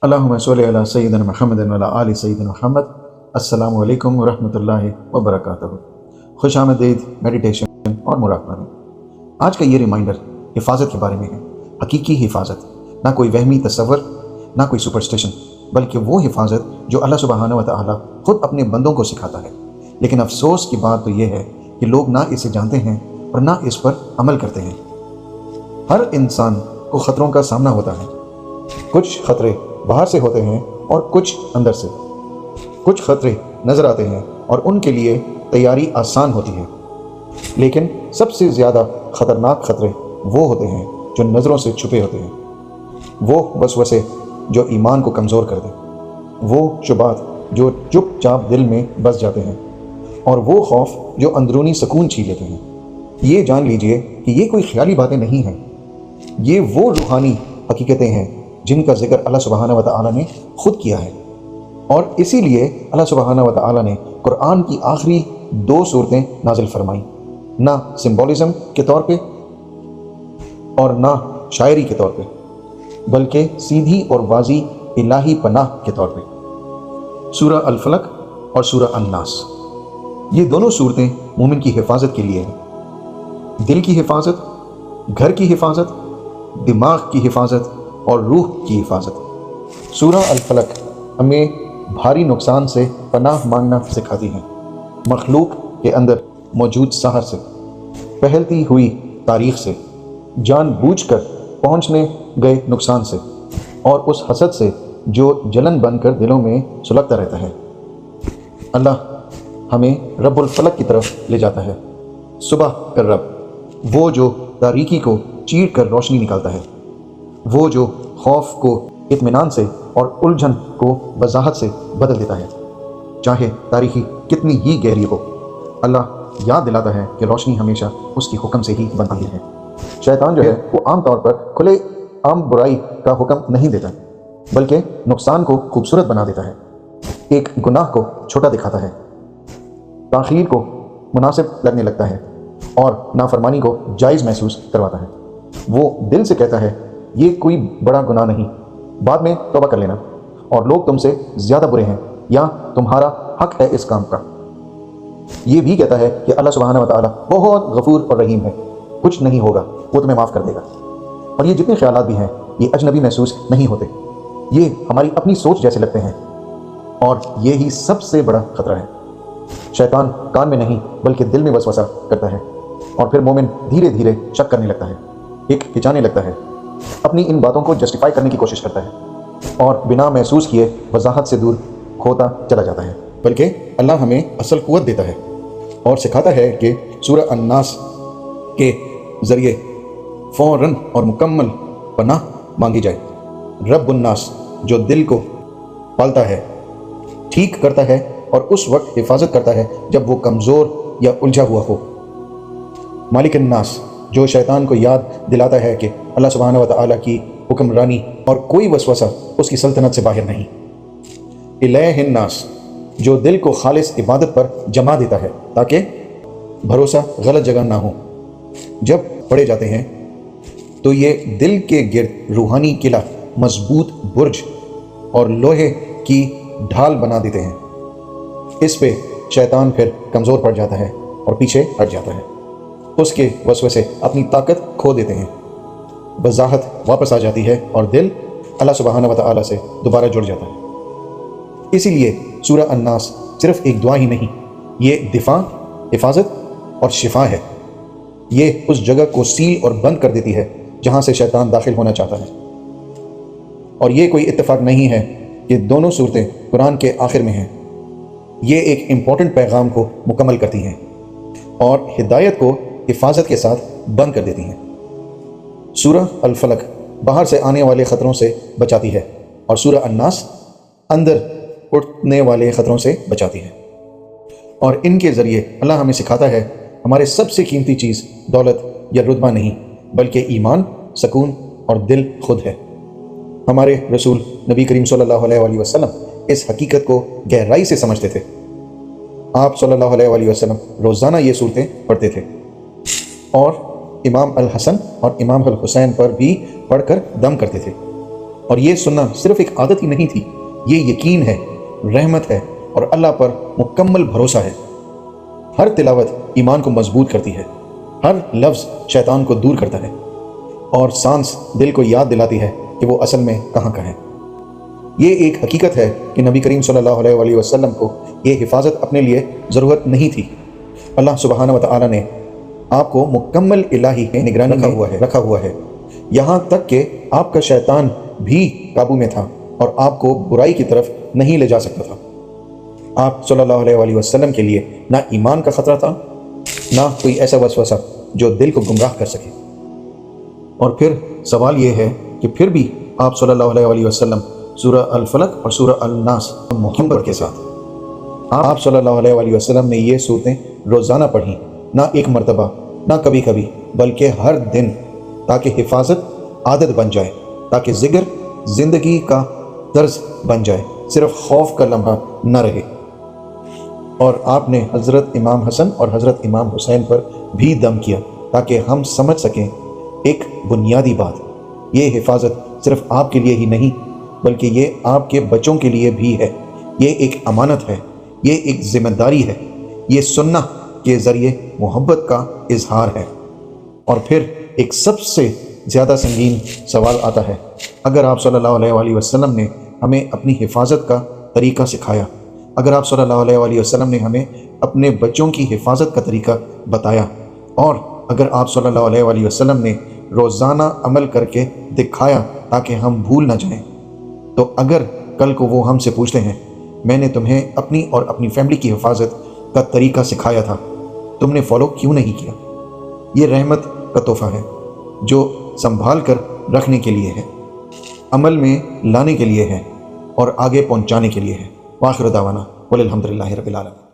اللہم صلی علی سیدنا محمد و علی آل سیدنا محمد۔ السلام علیکم ورحمۃ اللہ وبرکاتہ۔ خوش آمدید میڈیٹیشن اور مراقبہ میں۔ آج کا یہ ریمائنڈر حفاظت کے بارے میں ہے، حقیقی حفاظت، نہ کوئی وہمی تصور، نہ کوئی سپرسٹیشن، بلکہ وہ حفاظت جو اللہ سبحانہ و تعالیٰ خود اپنے بندوں کو سکھاتا ہے۔ لیکن افسوس کی بات تو یہ ہے کہ لوگ نہ اسے جانتے ہیں اور نہ اس پر عمل کرتے ہیں۔ ہر انسان کو خطروں کا سامنا ہوتا ہے۔ کچھ خطرے باہر سے ہوتے ہیں اور کچھ اندر سے۔ کچھ خطرے نظر آتے ہیں اور ان کے لیے تیاری آسان ہوتی ہے، لیکن سب سے زیادہ خطرناک خطرے وہ ہوتے ہیں جو نظروں سے چھپے ہوتے ہیں۔ وہ وسوسے جو ایمان کو کمزور کر دیں، وہ شبہات جو چپ چاپ دل میں بس جاتے ہیں، اور وہ خوف جو اندرونی سکون چھین لیتے ہیں۔ یہ جان لیجئے کہ یہ کوئی خیالی باتیں نہیں ہیں، یہ وہ روحانی حقیقتیں ہیں جن کا ذکر اللہ سبحانہ و تعالیٰ نے خود کیا ہے، اور اسی لیے اللہ سبحانہ و تعالیٰ نے قرآن کی آخری 2 سورتیں نازل فرمائیں، نہ سمبولزم کے طور پہ اور نہ شاعری کے طور پہ، بلکہ سیدھی اور واضح الہی پناہ کے طور پہ۔ سورہ الفلق اور سورہ الناس، یہ دونوں صورتیں مومن کی حفاظت کے لیے ہیں۔ دل کی حفاظت، گھر کی حفاظت، دماغ کی حفاظت اور روح کی حفاظت۔ سورہ الفلق ہمیں بھاری نقصان سے پناہ مانگنا سکھاتی ہیں، مخلوق کے اندر موجود سحر سے، پھیلتی ہوئی تاریخ سے، جان بوجھ کر پہنچنے گئے نقصان سے، اور اس حسد سے جو جلن بن کر دلوں میں سلگتا رہتا ہے۔ اللہ ہمیں رب الفلق کی طرف لے جاتا ہے، صبح کا رب، وہ جو تاریکی کو چیر کر روشنی نکالتا ہے، وہ جو خوف کو اطمینان سے اور الجھن کو وضاحت سے بدل دیتا ہے۔ چاہے تاریخی کتنی ہی گہری ہو، اللہ یاد دلاتا ہے کہ روشنی ہمیشہ اس کے حکم سے ہی بنتی ہے۔ شیطان جو ہے وہ عام طور پر کھلے عام برائی کا حکم نہیں دیتا، بلکہ نقصان کو خوبصورت بنا دیتا ہے، ایک گناہ کو چھوٹا دکھاتا ہے، تاخیر کو مناسب لگنے لگتا ہے، اور نافرمانی کو جائز محسوس کرواتا ہے۔ وہ دل سے کہتا ہے یہ کوئی بڑا گناہ نہیں، بعد میں توبہ کر لینا، اور لوگ تم سے زیادہ برے ہیں یا تمہارا حق ہے اس کام کا۔ یہ بھی کہتا ہے کہ اللہ سبحانہ و تعالیٰ بہت غفور اور رحیم ہے، کچھ نہیں ہوگا، وہ تمہیں معاف کر دے گا۔ اور یہ جتنے خیالات بھی ہیں یہ اجنبی محسوس نہیں ہوتے، یہ ہماری اپنی سوچ جیسے لگتے ہیں، اور یہی سب سے بڑا خطرہ ہے۔ شیطان کان میں نہیں بلکہ دل میں وسوسہ کرتا ہے، اور پھر مومن دھیرے دھیرے شک کرنے لگتا ہے، ہچکچانے لگتا ہے، اپنی ان باتوں کو جسٹیفائی کرنے کی کوشش کرتا ہے، اور بنا محسوس کیے وضاحت سے دور کھوتا چلا جاتا ہے۔ بلکہ اللہ ہمیں اصل قوت دیتا ہے اور سکھاتا ہے کہ سورہ الناس کے ذریعے فوراً اور مکمل پناہ مانگی جائے۔ رب الناس جو دل کو پالتا ہے، ٹھیک کرتا ہے اور اس وقت حفاظت کرتا ہے جب وہ کمزور یا الجھا ہوا ہو۔ مالک الناس جو شیطان کو یاد دلاتا ہے کہ اللہ سبحانہ و تعالیٰ کی حکمرانی اور کوئی وسوسہ اس کی سلطنت سے باہر نہیں۔ الہ الناس جو دل کو خالص عبادت پر جما دیتا ہے تاکہ بھروسہ غلط جگہ نہ ہو۔ جب پڑھے جاتے ہیں تو یہ دل کے گرد روحانی قلعہ، مضبوط برج اور لوہے کی ڈھال بنا دیتے ہیں۔ اس پہ شیطان پھر کمزور پڑ جاتا ہے اور پیچھے ہٹ جاتا ہے، اس کے وسوسے اپنی طاقت کھو دیتے ہیں، وضاحت واپس آ جاتی ہے اور دل اللہ سبحانہ و تعالیٰ سے دوبارہ جڑ جاتا ہے۔ اسی لیے سورہ الناس صرف ایک دعا ہی نہیں، یہ دفاع، حفاظت اور شفا ہے۔ یہ اس جگہ کو سیل اور بند کر دیتی ہے جہاں سے شیطان داخل ہونا چاہتا ہے۔ اور یہ کوئی اتفاق نہیں ہے کہ دونوں صورتیں قرآن کے آخر میں ہیں، یہ ایک امپورٹنٹ پیغام کو مکمل کرتی ہیں اور ہدایت کو حفاظت کے ساتھ بند کر دیتی ہیں۔ سورہ الفلق باہر سے آنے والے خطروں سے بچاتی ہے، اور سورہ الناس اندر اٹھنے والے خطروں سے بچاتی ہے، اور ان کے ذریعے اللہ ہمیں سکھاتا ہے ہمارے سب سے قیمتی چیز دولت یا رتبہ نہیں بلکہ ایمان، سکون اور دل خود ہے۔ ہمارے رسول نبی کریم صلی اللہ علیہ وآلہ وسلم اس حقیقت کو گہرائی سے سمجھتے تھے۔ آپ صلی اللہ علیہ وآلہ وسلم روزانہ یہ صورتیں پڑھتے تھے، اور امام الحسن اور امام الحسین پر بھی پڑھ کر دم کرتے تھے۔ اور یہ سننا صرف ایک عادت ہی نہیں تھی، یہ یقین ہے، رحمت ہے اور اللہ پر مکمل بھروسہ ہے۔ ہر تلاوت ایمان کو مضبوط کرتی ہے، ہر لفظ شیطان کو دور کرتا ہے، اور سانس دل کو یاد دلاتی ہے کہ وہ اصل میں کہاں کا ہے۔ یہ ایک حقیقت ہے کہ نبی کریم صلی اللہ علیہ وآلہ وسلم کو یہ حفاظت اپنے لیے ضرورت نہیں تھی۔ اللہ سبحانہ و تعالیٰ نے آپ کو مکمل الہی نگرانی میں رکھا ہوا ہے، یہاں تک کہ آپ کا شیطان بھی قابو میں تھا اور آپ کو برائی کی طرف نہیں لے جا سکتا تھا۔ آپ صلی اللہ علیہ وآلہ وسلم کے لیے نہ ایمان کا خطرہ تھا، نہ کوئی ایسا وسوسہ جو دل کو گمراہ کر سکے۔ اور پھر سوال یہ ہے کہ پھر بھی آپ صلی اللہ علیہ وآلہ وسلم سورہ الفلق اور سورہ الناس محبت کے ساتھ آپ صلی اللہ علیہ وآلہ وسلم نے یہ صورتیں روزانہ پڑھیں، نہ ایک مرتبہ، نہ کبھی کبھی، بلکہ ہر دن، تاکہ حفاظت عادت بن جائے، تاکہ ذکر زندگی کا طرز بن جائے، صرف خوف کا لمحہ نہ رہے۔ اور آپ نے حضرت امام حسن اور حضرت امام حسین پر بھی دم کیا تاکہ ہم سمجھ سکیں ایک بنیادی بات، یہ حفاظت صرف آپ کے لیے ہی نہیں بلکہ یہ آپ کے بچوں کے لیے بھی ہے۔ یہ ایک امانت ہے، یہ ایک ذمہ داری ہے، یہ سنہ کے ذریعے محبت کا اظہار ہے۔ اور پھر ایک سب سے زیادہ سنگین سوال آتا ہے، اگر آپ صلی اللہ علیہ وآلہ وسلم نے ہمیں اپنی حفاظت کا طریقہ سکھایا، اگر آپ صلی اللہ علیہ وآلہ وسلم نے ہمیں اپنے بچوں کی حفاظت کا طریقہ بتایا، اور اگر آپ صلی اللہ علیہ وآلہ وسلم نے روزانہ عمل کر کے دکھایا تاکہ ہم بھول نہ جائیں، تو اگر کل کو وہ ہم سے پوچھتے ہیں میں نے تمہیں اپنی اور اپنی فیملی کی حفاظت کا طریقہ سکھایا تھا، تم نے فالو کیوں نہیں کیا؟ یہ رحمت کا تحفہ ہے جو سنبھال کر رکھنے کے لیے ہے، عمل میں لانے کے لیے ہے اور آگے پہنچانے کے لیے ہے۔ وآخر دعوانا والحمد للہ رب العالمین۔